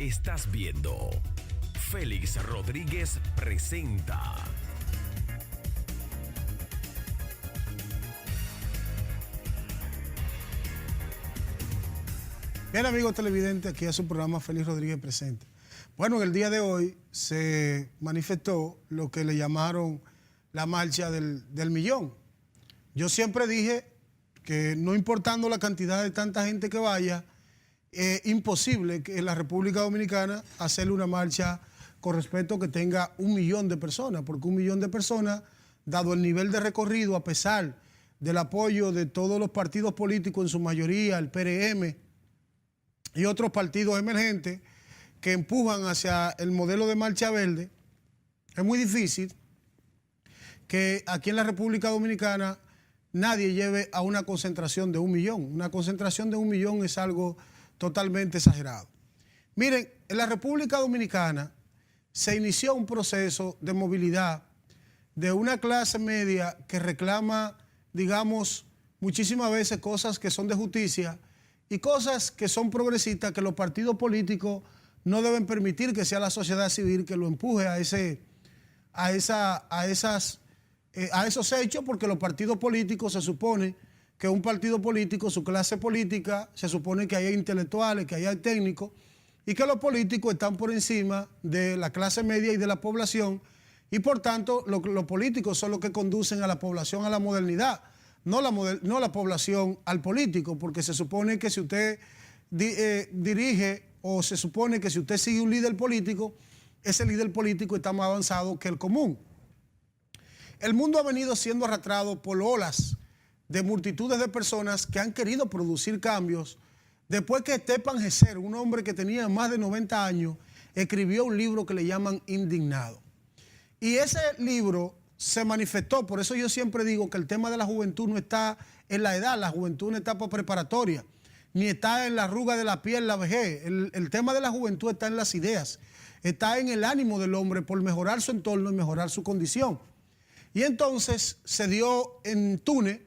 Estás viendo Félix Rodríguez presenta. Bien, amigos televidentes, aquí a su programa Félix Rodríguez presenta. Bueno, en el día de hoy se manifestó lo que le llamaron la marcha del millón. Yo siempre dije que no importando la cantidad de tanta gente que vaya, es imposible que en la República Dominicana hacerle una marcha con respecto a que tenga 1 millón de personas, porque 1 millón de personas, dado el nivel de recorrido, a pesar del apoyo de todos los partidos políticos, en su mayoría el PRM y otros partidos emergentes que empujan hacia el modelo de marcha verde, es muy difícil que aquí en la República Dominicana nadie lleve a una concentración de 1 millón. Una concentración de 1 millón es algo totalmente exagerado. Miren, en la República Dominicana se inició un proceso de movilidad de una clase media que reclama, digamos, muchísimas veces cosas que son de justicia y cosas que son progresistas, que los partidos políticos no deben permitir que sea la sociedad civil que lo empuje a esos hechos, porque los partidos políticos se supone que un partido político, su clase política, se supone que hay intelectuales, que hay técnicos, y que los políticos están por encima de la clase media y de la población, y por tanto los políticos son los que conducen a la población a la modernidad, no la población al político, porque se supone que si usted dirige, o se supone que si usted sigue un líder político, ese líder político está más avanzado que el común. El mundo ha venido siendo arrastrado por olas de multitudes de personas que han querido producir cambios después que Stepan Husserl, un hombre que tenía más de 90 años, escribió un libro que le llaman Indignado. Y ese libro se manifestó, por eso yo siempre digo que el tema de la juventud no está en la edad, la juventud es una etapa preparatoria, ni está en la arruga de la piel, la vejez. El tema de la juventud está en las ideas, está en el ánimo del hombre por mejorar su entorno y mejorar su condición. Y entonces se dio en Túnez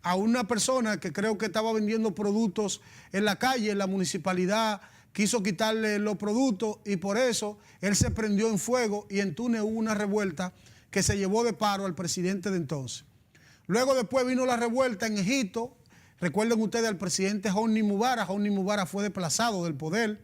a una persona que creo que estaba vendiendo productos en la calle, la municipalidad quiso quitarle los productos y por eso él se prendió en fuego y en Túnez hubo una revuelta que se llevó de paro al presidente de entonces. Luego después vino la revuelta en Egipto. Recuerden ustedes al presidente Hosni Mubarak. Hosni Mubarak fue desplazado del poder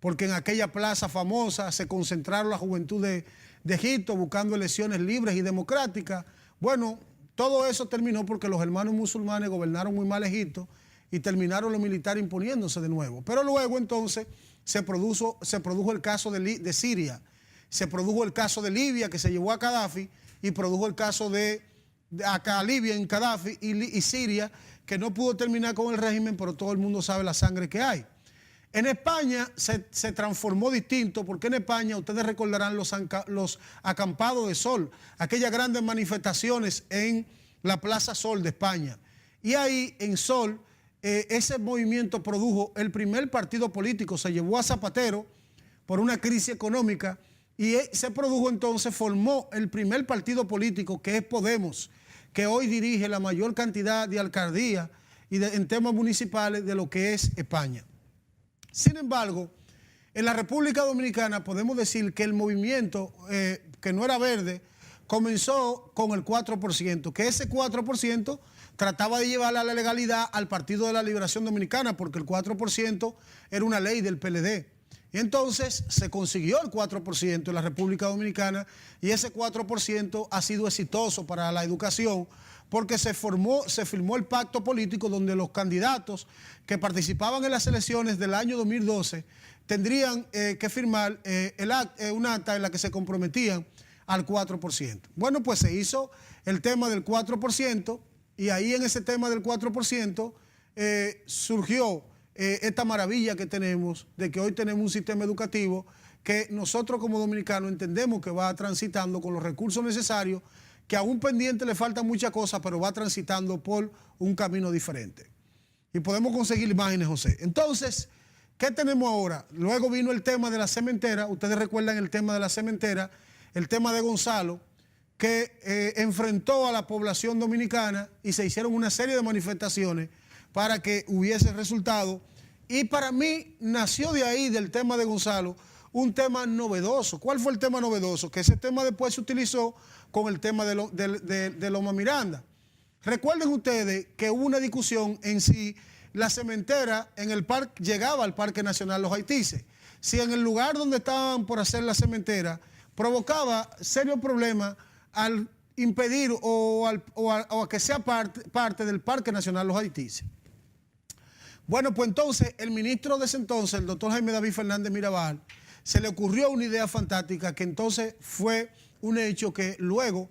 porque en aquella plaza famosa se concentraron la juventud de Egipto buscando elecciones libres y democráticas. Bueno, todo eso terminó porque los hermanos musulmanes gobernaron muy mal Egipto y terminaron los militares imponiéndose de nuevo. Pero luego entonces se produjo el caso de Siria, se produjo el caso de Libia que se llevó a Gaddafi y produjo el caso de acá Libia en Gaddafi y Siria que no pudo terminar con el régimen, pero todo el mundo sabe la sangre que hay. En España se transformó distinto porque en España ustedes recordarán los acampados de Sol, aquellas grandes manifestaciones en la Plaza Sol de España. Y ahí en Sol ese movimiento produjo el primer partido político, se llevó a Zapatero por una crisis económica y se produjo entonces, formó el primer partido político que es Podemos, que hoy dirige la mayor cantidad de alcaldías y en temas municipales de lo que es España. Sin embargo, en la República Dominicana podemos decir que el movimiento, que no era verde, comenzó con el 4%, que ese 4% trataba de llevar a la legalidad al Partido de la Liberación Dominicana, porque el 4% era una ley del PLD. Y entonces se consiguió el 4% en la República Dominicana y ese 4% ha sido exitoso para la educación porque se firmó el pacto político donde los candidatos que participaban en las elecciones del año 2012 tendrían que firmar un acta en la que se comprometían al 4%. Bueno, pues se hizo el tema del 4% y ahí en ese tema del 4% surgió esta maravilla que tenemos de que hoy tenemos un sistema educativo que nosotros como dominicanos entendemos que va transitando con los recursos necesarios, que aún pendiente le faltan muchas cosas, pero va transitando por un camino diferente. Y podemos conseguir imágenes, José. Entonces, ¿qué tenemos ahora? Luego vino el tema de la cementera. Ustedes recuerdan el tema de la cementera, el tema de Gonzalo, que enfrentó a la población dominicana y se hicieron una serie de manifestaciones para que hubiese resultado Y para mí nació de ahí, del tema de Gonzalo, un tema novedoso. ¿Cuál fue el tema novedoso? Que ese tema después se utilizó con el tema de Loma Miranda. Recuerden ustedes que hubo una discusión en si la cementera en el parque llegaba al Parque Nacional Los Haitises. Si en el lugar donde estaban por hacer la cementera provocaba serios problemas al impedir o a que sea parte del Parque Nacional Los Haitises. Bueno, pues entonces el ministro de ese entonces, el doctor Jaime David Fernández Mirabal, se le ocurrió una idea fantástica que entonces fue un hecho que luego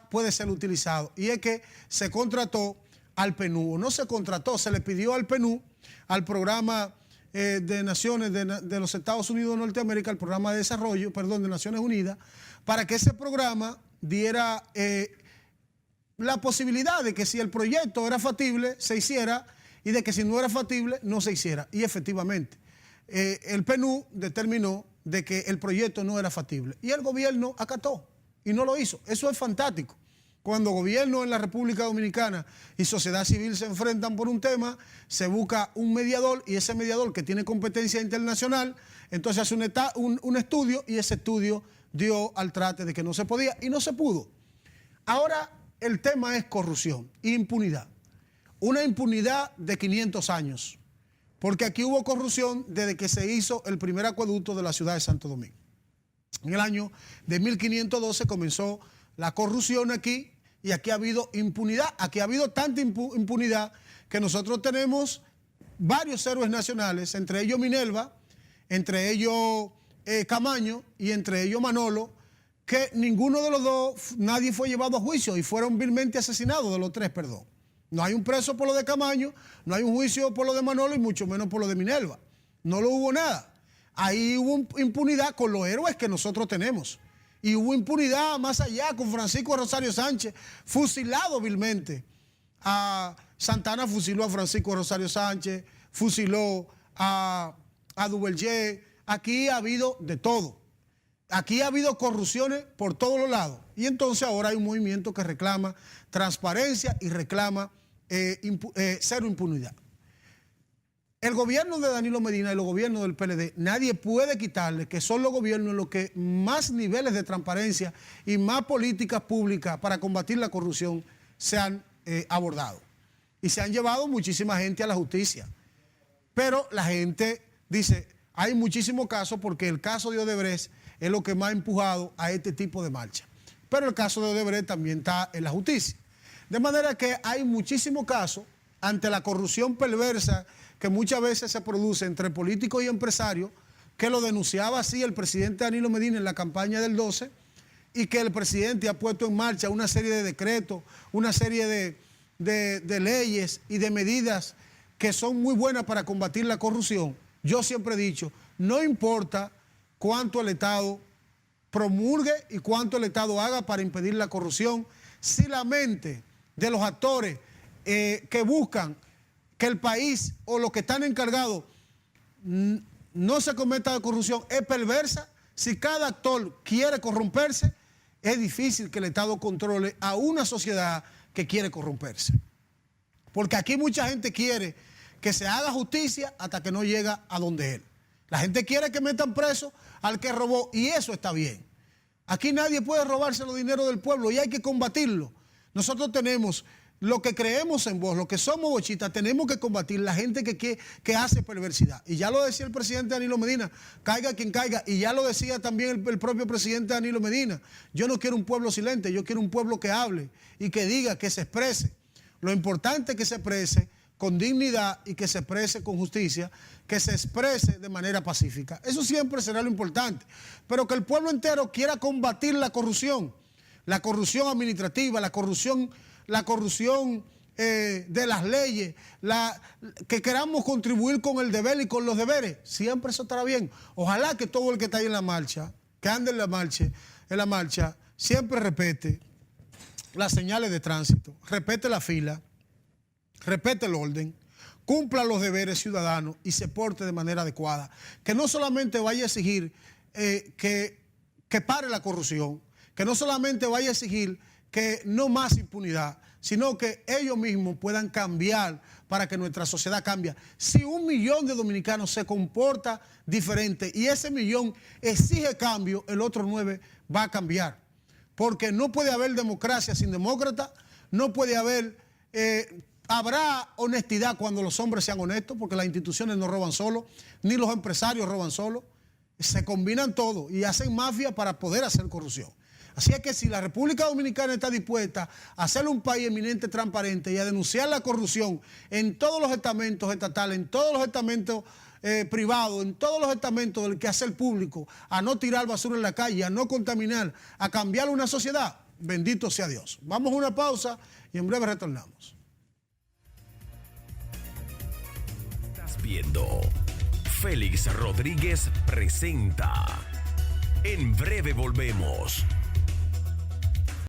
puede ser utilizado. Y es que se contrató al PNUD, o no se contrató, se le pidió al PNUD, al programa de Naciones de los Estados Unidos de Norteamérica, el programa de desarrollo, perdón, de Naciones Unidas, para que ese programa diera la posibilidad de que si el proyecto era factible, se hiciera, y de que si no era factible, no se hiciera. Y efectivamente, el PNUD determinó de que el proyecto no era factible. Y el gobierno acató y no lo hizo. Eso es fantástico. Cuando gobierno en la República Dominicana y sociedad civil se enfrentan por un tema, se busca un mediador, y ese mediador que tiene competencia internacional, entonces hace un estudio, y ese estudio dio al trate de que no se podía y no se pudo. Ahora el tema es corrupción e impunidad. Una impunidad de 500 años, porque aquí hubo corrupción desde que se hizo el primer acueducto de la ciudad de Santo Domingo. En el año de 1512 comenzó la corrupción aquí, y aquí ha habido impunidad. Aquí ha habido tanta impunidad que nosotros tenemos varios héroes nacionales, entre ellos Minerva, entre ellos Camaño y entre ellos Manolo, que ninguno de los dos, nadie fue llevado a juicio y fueron vilmente asesinados, de los tres, perdón. No hay un preso por lo de Camaño, no hay un juicio por lo de Manolo y mucho menos por lo de Minerva. No lo hubo nada. Ahí hubo impunidad con los héroes que nosotros tenemos. Y hubo impunidad más allá con Francisco Rosario Sánchez, fusilado vilmente. Santana fusiló a Francisco Rosario Sánchez, fusiló a Duvalier. Aquí ha habido de todo. Aquí ha habido corrupciones por todos los lados. Y entonces ahora hay un movimiento que reclama transparencia y reclama cero impunidad. El gobierno de Danilo Medina y los gobiernos del PLD, nadie puede quitarle que son los gobiernos los que más niveles de transparencia y más políticas públicas para combatir la corrupción se han abordado. Y se han llevado muchísima gente a la justicia. Pero la gente dice, hay muchísimos casos porque el caso de Odebrecht es lo que más ha empujado a este tipo de marcha. Pero el caso de Odebrecht también está en la justicia. De manera que hay muchísimos casos ante la corrupción perversa que muchas veces se produce entre políticos y empresarios, que lo denunciaba así el presidente Danilo Medina en la campaña del 12, y que el presidente ha puesto en marcha una serie de decretos, una serie de leyes y de medidas que son muy buenas para combatir la corrupción. Yo siempre he dicho, no importa cuánto el Estado promulgue y cuánto el Estado haga para impedir la corrupción, si la mente de los actores que buscan que el país o los que están encargados no se cometa de corrupción es perversa, si cada actor quiere corromperse, es difícil que el Estado controle a una sociedad que quiere corromperse. Porque aquí mucha gente quiere que se haga justicia hasta que no llega a donde él. La gente quiere que metan preso al que robó, y eso está bien. Aquí nadie puede robarse los dineros del pueblo y hay que combatirlo. Nosotros tenemos lo que creemos en vos, lo que somos bochistas, tenemos que combatir la gente que hace perversidad. Y ya lo decía el presidente Danilo Medina, caiga quien caiga, y ya lo decía también el propio presidente Danilo Medina. Yo no quiero un pueblo silente, yo quiero un pueblo que hable y que diga, que se exprese. Lo importante es que se exprese con dignidad y que se exprese con justicia, que se exprese de manera pacífica. Eso siempre será lo importante. Pero que el pueblo entero quiera combatir la corrupción administrativa, la corrupción de las leyes, que queramos contribuir con el deber y con los deberes, siempre eso estará bien. Ojalá que todo el que está ahí en la marcha, que ande en la marcha, siempre respete las señales de tránsito, respete la fila, respete el orden, cumpla los deberes ciudadanos y se porte de manera adecuada. Que no solamente vaya a exigir que pare la corrupción, que no solamente vaya a exigir que no más impunidad, sino que ellos mismos puedan cambiar para que nuestra sociedad cambie. Si 1 millón de dominicanos se comporta diferente y ese millón exige cambio, el otro 9 va a cambiar. Porque no puede haber democracia sin demócrata, no puede haber... habrá honestidad cuando los hombres sean honestos, porque las instituciones no roban solo, ni los empresarios roban solo. Se combinan todo y hacen mafia para poder hacer corrupción. Así es que si la República Dominicana está dispuesta a hacer un país eminente, transparente y a denunciar la corrupción en todos los estamentos estatales, en todos los estamentos privados, en todos los estamentos del quehacer público, a no tirar basura en la calle, a no contaminar, a cambiar una sociedad, bendito sea Dios. Vamos a una pausa y en breve retornamos. Estás viendo Félix Rodríguez presenta. En breve volvemos.